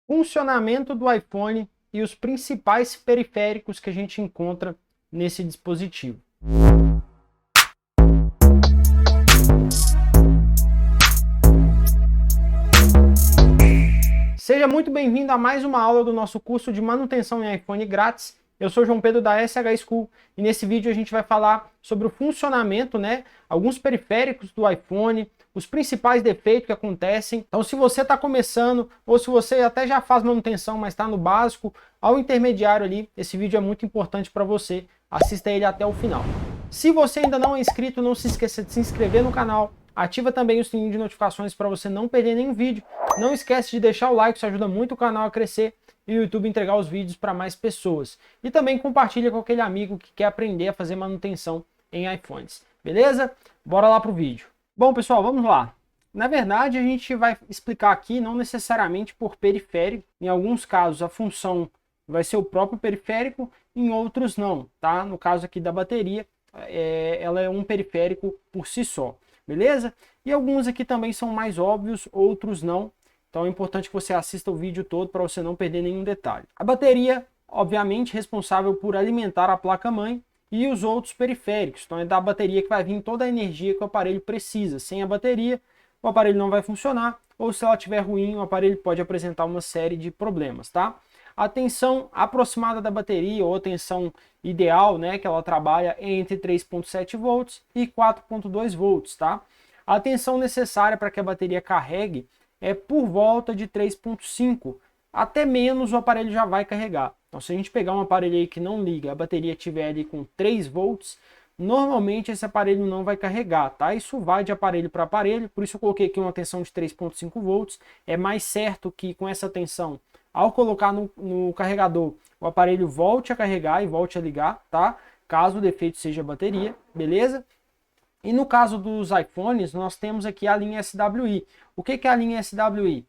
Funcionamento do iPhone e os principais periféricos que a gente encontra nesse dispositivo. Seja muito bem-vindo a mais uma aula do nosso curso de manutenção em iPhone grátis. Eu sou João Pedro da SH School e nesse vídeo a gente vai falar sobre o funcionamento, alguns periféricos do iPhone, os principais defeitos que acontecem. Então, se você está começando ou se você até já faz manutenção, mas está no básico, ao intermediário ali, esse vídeo é muito importante para você. Assista ele até o final. Se você ainda não é inscrito, não se esqueça de se inscrever no canal. Ativa também o sininho de notificações para você não perder nenhum vídeo. Não esquece de deixar o like, isso ajuda muito o canal a crescer e o YouTube entregar os vídeos para mais pessoas. E também compartilha com aquele amigo que quer aprender a fazer manutenção em iPhones. Beleza? Bora lá pro vídeo. Bom, pessoal, vamos lá. Na verdade, a gente vai explicar aqui não necessariamente por periférico. Em alguns casos, a função vai ser o próprio periférico, em outros não, tá? No caso aqui da bateria, ela é um periférico por si só. Beleza? E alguns aqui também são mais óbvios, outros não. Então é importante que você assista o vídeo todo para você não perder nenhum detalhe. A bateria, obviamente, responsável por alimentar a placa-mãe e os outros periféricos. Então é da bateria que vai vir toda a energia que o aparelho precisa. Sem a bateria, o aparelho não vai funcionar, ou se ela estiver ruim, o aparelho pode apresentar uma série de problemas, tá? A tensão aproximada da bateria, ou a tensão ideal, que ela trabalha é entre 3.7 volts e 4.2 volts, tá? A tensão necessária para que a bateria carregue é por volta de 3.5, até menos o aparelho já vai carregar. Então, se a gente pegar um aparelho aí que não liga, a bateria estiver ali com 3 volts, normalmente esse aparelho não vai carregar, tá? Isso vai de aparelho para aparelho, por isso eu coloquei aqui uma tensão de 3.5 volts. É mais certo que com essa tensão, ao colocar no carregador, o aparelho volte a carregar e volte a ligar, tá? Caso o defeito seja a bateria, beleza? E no caso dos iPhones, nós temos aqui a linha SWI. O que é a linha SWI?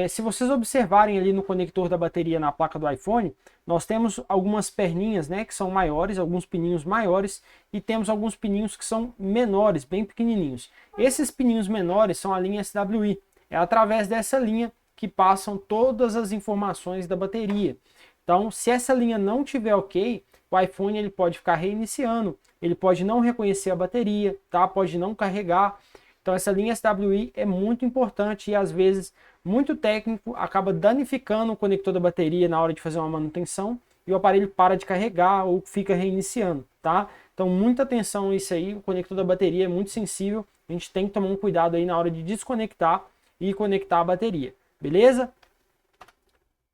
Se vocês observarem ali no conector da bateria na placa do iPhone, nós temos algumas perninhas, que são maiores, alguns pininhos maiores, e temos alguns pininhos que são menores, bem pequenininhos. Esses pininhos menores são a linha SWI. É através dessa linha que passam todas as informações da bateria. Então, se essa linha não tiver ok, o iPhone ele pode ficar reiniciando, ele pode não reconhecer a bateria, tá? Pode não carregar. Então, essa linha SWI é muito importante e às vezes muito técnico acaba danificando o conector da bateria na hora de fazer uma manutenção e o aparelho para de carregar ou fica reiniciando, tá? Então, muita atenção nisso aí, o conector da bateria é muito sensível, a gente tem que tomar um cuidado aí na hora de desconectar e conectar a bateria. Beleza?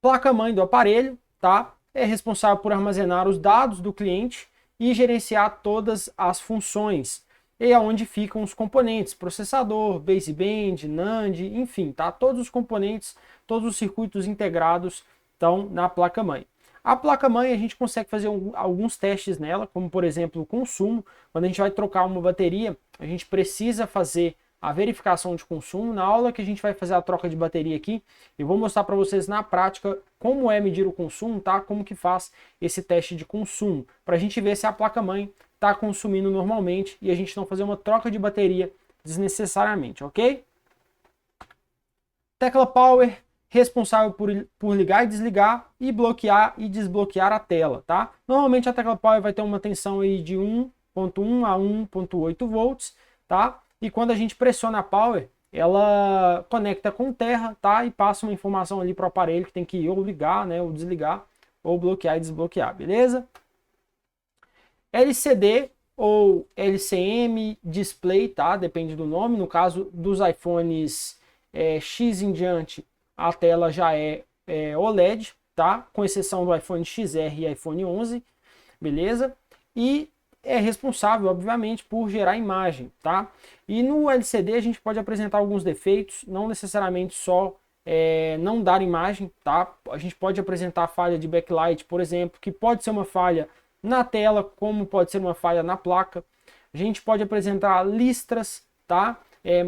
Placa-mãe do aparelho, tá? É responsável por armazenar os dados do cliente e gerenciar todas as funções. E é onde ficam os componentes, processador, baseband, NAND, enfim, tá? Todos os componentes, todos os circuitos integrados estão na placa-mãe. A placa-mãe a gente consegue fazer alguns testes nela, como por exemplo o consumo. Quando a gente vai trocar uma bateria, a gente precisa fazer a verificação de consumo. Na aula que a gente vai fazer a troca de bateria aqui, eu vou mostrar para vocês na prática como é medir o consumo, tá? Como que faz esse teste de consumo, para a gente ver se a placa-mãe está consumindo normalmente e a gente não fazer uma troca de bateria desnecessariamente, ok? Tecla Power, responsável por ligar e desligar e bloquear e desbloquear a tela, tá? Normalmente a tecla Power vai ter uma tensão aí de 1.1 a 1.8 volts, tá? E quando a gente pressiona a Power, ela conecta com terra, tá? E passa uma informação ali para o aparelho que tem que ou ligar, ou desligar, ou bloquear e desbloquear, beleza? LCD ou LCM Display, tá? Depende do nome. No caso dos iPhones X em diante, a tela já é OLED, tá? Com exceção do iPhone XR e iPhone 11, beleza? E é responsável, obviamente, por gerar imagem, tá? E no LCD a gente pode apresentar alguns defeitos, não necessariamente só não dar imagem, tá? A gente pode apresentar falha de backlight, por exemplo, que pode ser uma falha na tela, como pode ser uma falha na placa. A gente pode apresentar listras, tá?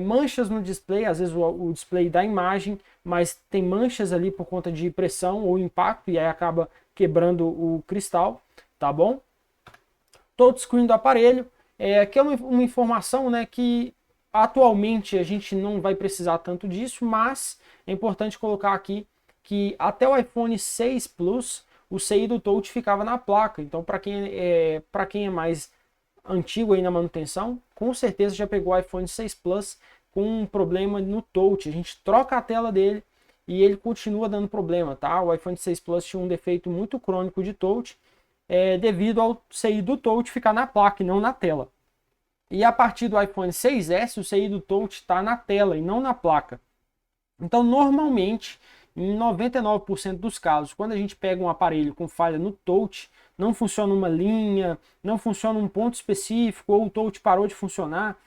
Manchas no display, às vezes o display dá imagem, mas tem manchas ali por conta de pressão ou impacto e aí acaba quebrando o cristal, tá bom? Touchscreen do aparelho, que é uma informação, que atualmente a gente não vai precisar tanto disso, mas é importante colocar aqui que até o iPhone 6 Plus, o CI do touch ficava na placa. Então, para quem é mais antigo aí na manutenção, com certeza já pegou o iPhone 6 Plus com um problema no touch. A gente troca a tela dele e ele continua dando problema, tá? O iPhone 6 Plus tinha um defeito muito crônico de touch, devido ao CI do touch ficar na placa e não na tela. E a partir do iPhone 6S, o CI do touch está na tela e não na placa. Então, normalmente, em 99% dos casos, quando a gente pega um aparelho com falha no touch, não funciona uma linha, não funciona um ponto específico, ou o touch parou de funcionar,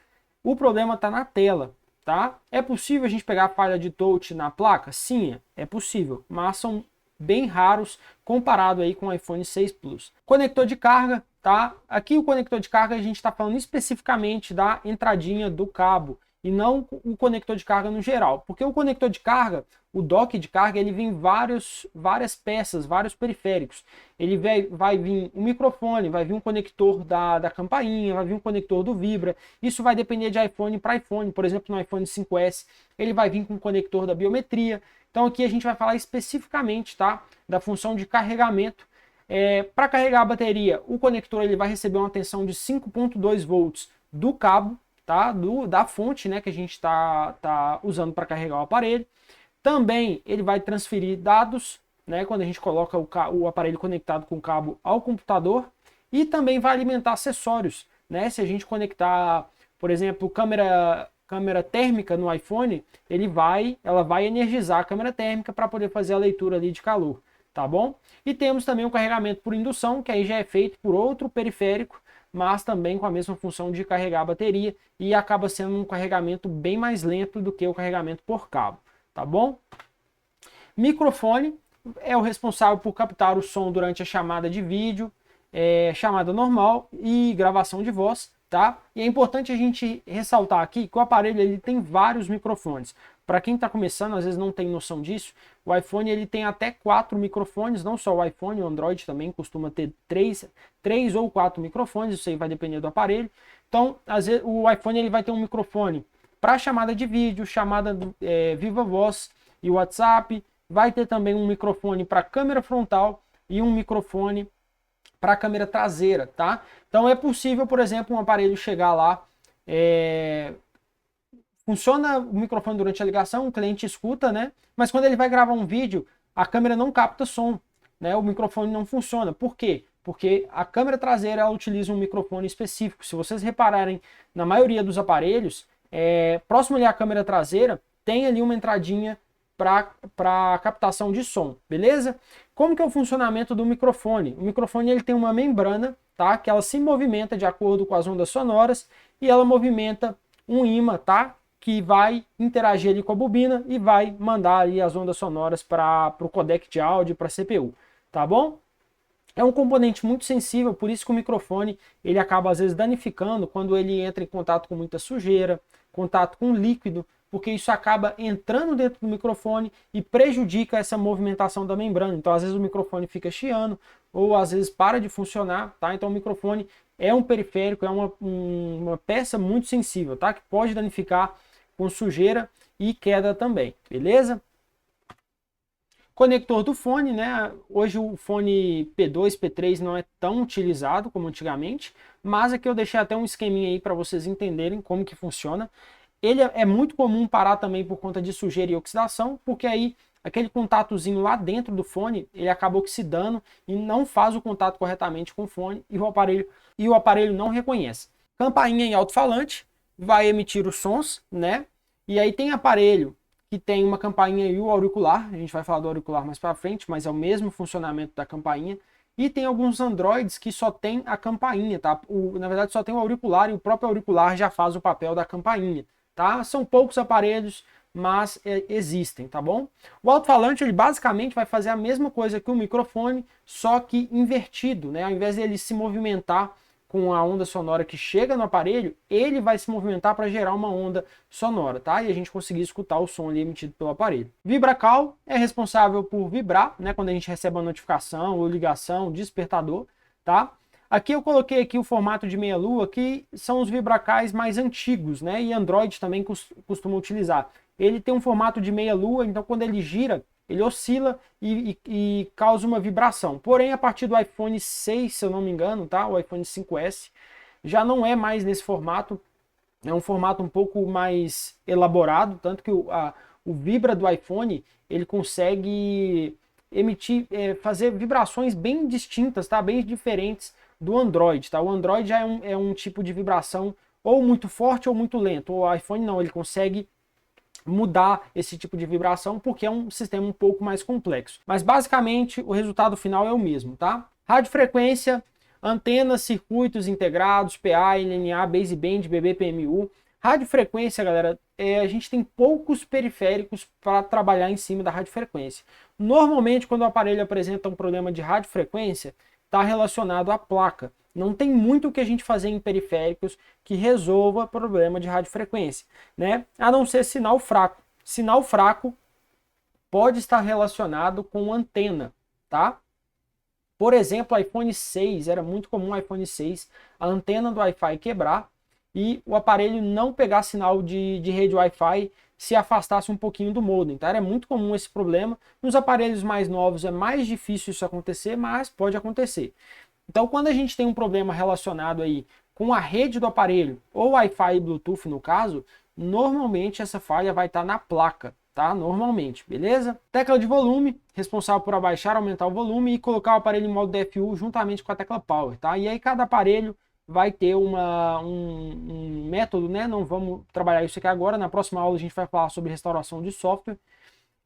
o problema está na tela, tá? É possível a gente pegar a falha de touch na placa? Sim, é possível, mas são bem raros comparado aí com o iPhone 6 Plus. Conector de carga, tá? Aqui o conector de carga a gente está falando especificamente da entradinha do cabo e não o conector de carga no geral, porque o conector de carga, o dock de carga, ele vem várias peças, vários periféricos. Ele vai vir um microfone, vai vir um conector da campainha, vai vir um conector do Vibra. Isso vai depender de iPhone para iPhone. Por exemplo, no iPhone 5S, ele vai vir com o conector da biometria. Então aqui a gente vai falar especificamente, tá, da função de carregamento. Para carregar a bateria, o conector ele vai receber uma tensão de 5.2 volts do cabo, tá, da fonte, né, que a gente está usando para carregar o aparelho. Também ele vai transferir dados, né, quando a gente coloca o aparelho conectado com o cabo ao computador, e também vai alimentar acessórios, né? Se a gente conectar, por exemplo, câmera térmica no iPhone, ela vai energizar a câmera térmica para poder fazer a leitura ali de calor, tá bom? E temos também o carregamento por indução, que aí já é feito por outro periférico, mas também com a mesma função de carregar a bateria, e acaba sendo um carregamento bem mais lento do que o carregamento por cabo, tá bom? Microfone é o responsável por captar o som durante a chamada de vídeo, chamada normal e gravação de voz, tá? E é importante a gente ressaltar aqui que o aparelho ele tem vários microfones. Para quem está começando, às vezes não tem noção disso, o iPhone ele tem até 4 microfones, não só o iPhone, o Android também costuma ter 3 ou 4 microfones, isso aí vai depender do aparelho. Então, às vezes, o iPhone ele vai ter um microfone para chamada de vídeo, chamada viva voz e WhatsApp, vai ter também um microfone para câmera frontal e um microfone para a câmera traseira, tá? Então é possível, por exemplo, um aparelho chegar lá, funciona o microfone durante a ligação, o cliente escuta, né? Mas quando ele vai gravar um vídeo, a câmera não capta som, né? O microfone não funciona. Por quê? Porque a câmera traseira ela utiliza um microfone específico. Se vocês repararem, na maioria dos aparelhos, próximo ali à câmera traseira, tem ali uma entradinha para captação de som, beleza? Como que é o funcionamento do microfone? O microfone ele tem uma membrana, tá? Que ela se movimenta de acordo com as ondas sonoras e ela movimenta um ímã, tá? Que vai interagir ali com a bobina e vai mandar ali as ondas sonoras para o codec de áudio, para a CPU, tá bom? É um componente muito sensível, por isso que o microfone ele acaba às vezes danificando quando ele entra em contato com muita sujeira, contato com líquido, porque isso acaba entrando dentro do microfone e prejudica essa movimentação da membrana. Então, às vezes o microfone fica chiando ou às vezes para de funcionar, tá? Então, o microfone é um periférico, é uma peça muito sensível, tá? Que pode danificar com sujeira e queda também, beleza? Conector do fone, né? Hoje o fone P2, P3 não é tão utilizado como antigamente, mas aqui eu deixei até um esqueminha aí para vocês entenderem como que funciona. Ele é muito comum parar também por conta de sujeira e oxidação, porque aí aquele contatozinho lá dentro do fone, ele acaba oxidando e não faz o contato corretamente com o fone e o aparelho não reconhece. Campainha em alto-falante vai emitir os sons, né? E aí tem aparelho que tem uma campainha e o auricular, a gente vai falar do auricular mais para frente, mas é o mesmo funcionamento da campainha. E tem alguns Androids que só tem a campainha, tá? Na verdade só tem o auricular e o próprio auricular já faz o papel da campainha, tá? São poucos aparelhos, mas existem, tá bom? O alto-falante ele basicamente vai fazer a mesma coisa que o microfone, só que invertido, né? Ao invés de ele se movimentar com a onda sonora que chega no aparelho, ele vai se movimentar para gerar uma onda sonora, tá? E a gente conseguir escutar o som ali emitido pelo aparelho. VibraCall é responsável por vibrar, né? Quando a gente recebe uma notificação ou ligação, despertador, tá? Aqui eu coloquei aqui o formato de meia-lua, que são os VibraCalls mais antigos, né? E Android também costuma utilizar. Ele tem um formato de meia-lua, então quando ele gira, ele oscila e causa uma vibração. Porém, a partir do iPhone 6, se eu não me engano, tá? O iPhone 5S, já não é mais nesse formato, é um formato um pouco mais elaborado, tanto que o Vibra do iPhone, ele consegue emitir, fazer vibrações bem distintas, tá? Bem diferentes do Android, tá? O Android já é um tipo de vibração ou muito forte ou muito lento. O iPhone não, ele consegue mudar esse tipo de vibração porque é um sistema um pouco mais complexo. Mas basicamente o resultado final é o mesmo, tá? Radiofrequência, antenas, circuitos integrados, PA, LNA, baseband, BBPMU. Radiofrequência, galera, a gente tem poucos periféricos para trabalhar em cima da radiofrequência. Normalmente, quando o aparelho apresenta um problema de radiofrequência, está relacionado à placa. Não tem muito o que a gente fazer em periféricos que resolva problema de radiofrequência, né? A não ser sinal fraco. Sinal fraco pode estar relacionado com antena, tá? Por exemplo, o iPhone 6, era muito comum o iPhone 6, a antena do Wi-Fi quebrar e o aparelho não pegar sinal de rede Wi-Fi se afastasse um pouquinho do modem, tá? Era muito comum esse problema. Nos aparelhos mais novos é mais difícil isso acontecer, mas pode acontecer. Então, quando a gente tem um problema relacionado aí com a rede do aparelho, ou Wi-Fi e Bluetooth no caso, normalmente essa falha vai estar na placa, tá? Normalmente, beleza? Tecla de volume, responsável por abaixar, aumentar o volume e colocar o aparelho em modo DFU juntamente com a tecla Power, tá? E aí cada aparelho vai ter um método, né? Não vamos trabalhar isso aqui agora, na próxima aula a gente vai falar sobre restauração de software.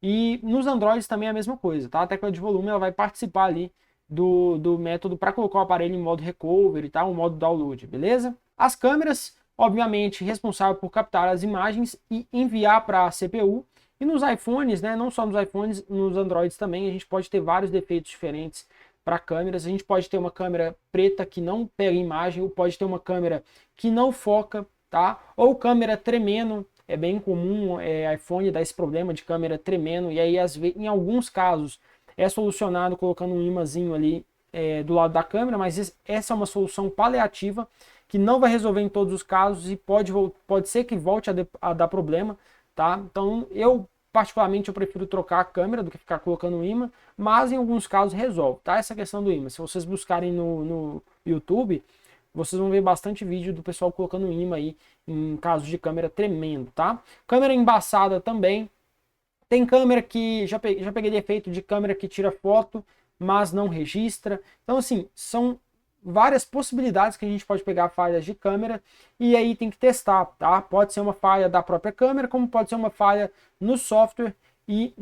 E nos Androids também é a mesma coisa, tá? A tecla de volume ela vai participar ali do método para colocar o aparelho em modo recovery, tá? O modo download, beleza? As câmeras, obviamente, responsável por captar as imagens e enviar para a CPU. E nos iPhones, né? Não só nos iPhones, nos Androids também, a gente pode ter vários defeitos diferentes para câmeras. A gente pode ter uma câmera preta que não pega imagem, ou pode ter uma câmera que não foca, tá? Ou câmera tremendo. É bem comum iPhone dar esse problema de câmera tremendo, e aí em alguns casos é solucionado colocando um imãzinho ali do lado da câmera, mas essa é uma solução paliativa que não vai resolver em todos os casos e pode ser que volte a dar problema, tá? Então eu particularmente eu prefiro trocar a câmera do que ficar colocando um imã, mas em alguns casos resolve, tá? Essa questão do imã. Se vocês buscarem no YouTube, vocês vão ver bastante vídeo do pessoal colocando imã aí em casos de câmera tremendo, tá? Câmera embaçada também. Tem câmera que já peguei defeito de câmera que tira foto, mas não registra. Então, assim, são várias possibilidades que a gente pode pegar falhas de câmera e aí tem que testar, tá? Pode ser uma falha da própria câmera, como pode ser uma falha no software e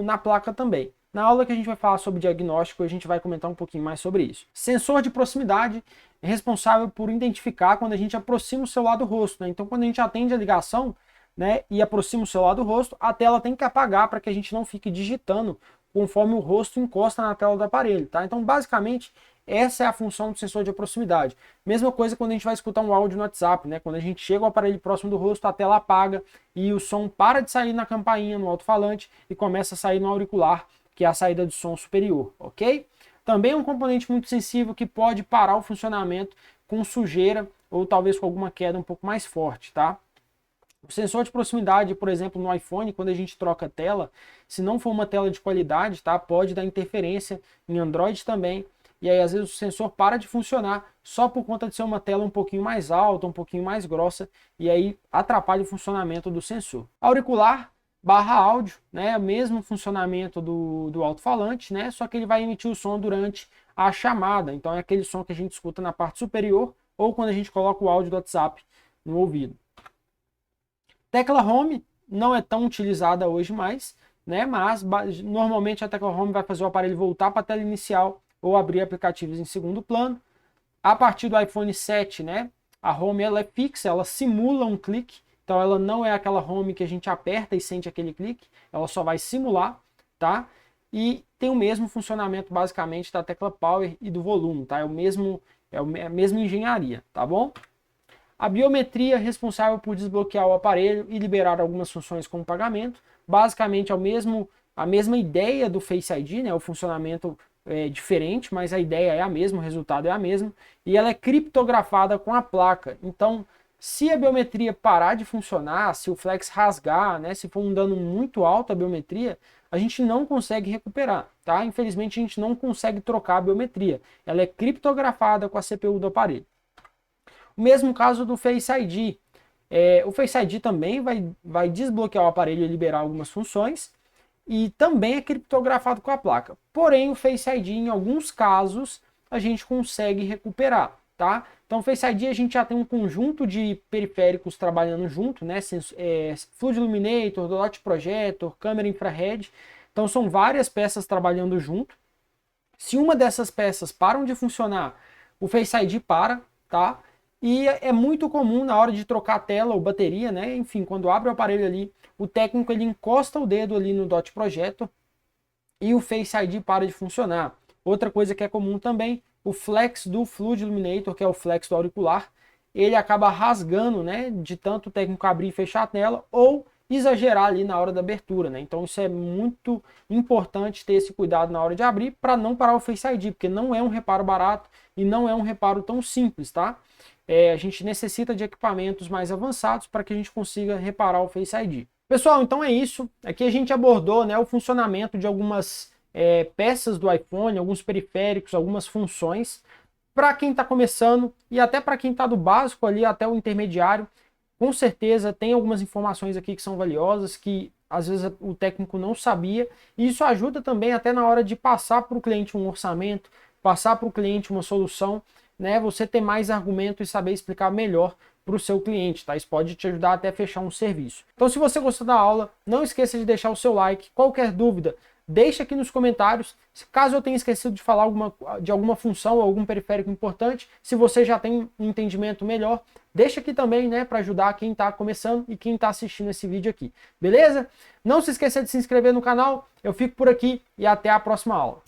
na placa também. Na aula que a gente vai falar sobre diagnóstico, a gente vai comentar um pouquinho mais sobre isso. Sensor de proximidade é responsável por identificar quando a gente aproxima o celular do rosto, né? Então, quando a gente atende a ligação, né, e aproxima o celular do rosto, a tela tem que apagar para que a gente não fique digitando conforme o rosto encosta na tela do aparelho, tá? Então, basicamente, essa é a função do sensor de proximidade. Mesma coisa quando a gente vai escutar um áudio no WhatsApp, né? Quando a gente chega ao aparelho próximo do rosto, a tela apaga e o som para de sair na campainha, no alto-falante e começa a sair no auricular, que é a saída de som superior, ok? Também é um componente muito sensível que pode parar o funcionamento com sujeira ou talvez com alguma queda um pouco mais forte, tá? O sensor de proximidade, por exemplo, no iPhone, quando a gente troca a tela, se não for uma tela de qualidade, tá? Pode dar interferência em Android também. E aí, às vezes, o sensor para de funcionar só por conta de ser uma tela um pouquinho mais alta, um pouquinho mais grossa, e aí atrapalha o funcionamento do sensor. Auricular barra áudio, né? O mesmo funcionamento do alto-falante, né? Só que ele vai emitir o som durante a chamada. Então é aquele som que a gente escuta na parte superior ou quando a gente coloca o áudio do WhatsApp no ouvido. Tecla Home não é tão utilizada hoje mais, né? Mas normalmente a tecla Home vai fazer o aparelho voltar para a tela inicial ou abrir aplicativos em segundo plano. A partir do iPhone 7, né? A Home ela é fixa, ela simula um clique, então ela não é aquela Home que a gente aperta e sente aquele clique, ela só vai simular, tá? E tem o mesmo funcionamento basicamente da tecla Power e do volume, tá? É a mesma engenharia, tá bom? A biometria é responsável por desbloquear o aparelho e liberar algumas funções como pagamento. Basicamente é a mesma ideia do Face ID, né? O funcionamento é diferente, mas a ideia é a mesma, o resultado é a mesma. E ela é criptografada com a placa. Então, se a biometria parar de funcionar, se o flex rasgar, né? Se for um dano muito alto a biometria, a gente não consegue recuperar, tá? Infelizmente a gente não consegue trocar a biometria. Ela é criptografada com a CPU do aparelho. O mesmo caso do Face ID. O Face ID também vai desbloquear o aparelho e liberar algumas funções, e também é criptografado com a placa. Porém, o Face ID, em alguns casos, a gente consegue recuperar, tá? Então, o Face ID a gente já tem um conjunto de periféricos trabalhando junto, né? Fluid Illuminator, Dot Projector, câmera infrared. Então, são várias peças trabalhando junto. Se uma dessas peças param de funcionar, o Face ID para, tá? E é muito comum na hora de trocar a tela ou bateria, né? Enfim, quando abre o aparelho ali, o técnico ele encosta o dedo ali no Dot Projector e o Face ID para de funcionar. Outra coisa que é comum também, o flex do Fluid Illuminator, que é o flex do auricular, ele acaba rasgando, né? De tanto o técnico abrir e fechar a tela, ou exagerar ali na hora da abertura, né? Então isso é muito importante ter esse cuidado na hora de abrir para não parar o Face ID, porque não é um reparo barato e não é um reparo tão simples, tá? A gente necessita de equipamentos mais avançados para que a gente consiga reparar o Face ID. Pessoal, então é isso. Aqui a gente abordou, né, o funcionamento de algumas peças do iPhone, alguns periféricos, algumas funções, para quem está começando e até para quem está do básico ali até o intermediário. Com certeza tem algumas informações aqui que são valiosas, que às vezes o técnico não sabia, e isso ajuda também até na hora de passar para o cliente um orçamento, passar para o cliente uma solução, né? Você ter mais argumento e saber explicar melhor para o seu cliente, tá? Isso pode te ajudar até a fechar um serviço. Então, se você gostou da aula, não esqueça de deixar o seu like. Qualquer dúvida, deixa aqui nos comentários. Caso eu tenha esquecido de falar de alguma função ou algum periférico importante, se você já tem um entendimento melhor, deixa aqui também, né, para ajudar quem está começando e quem está assistindo esse vídeo aqui. Beleza? Não se esqueça de se inscrever no canal. Eu fico por aqui e até a próxima aula.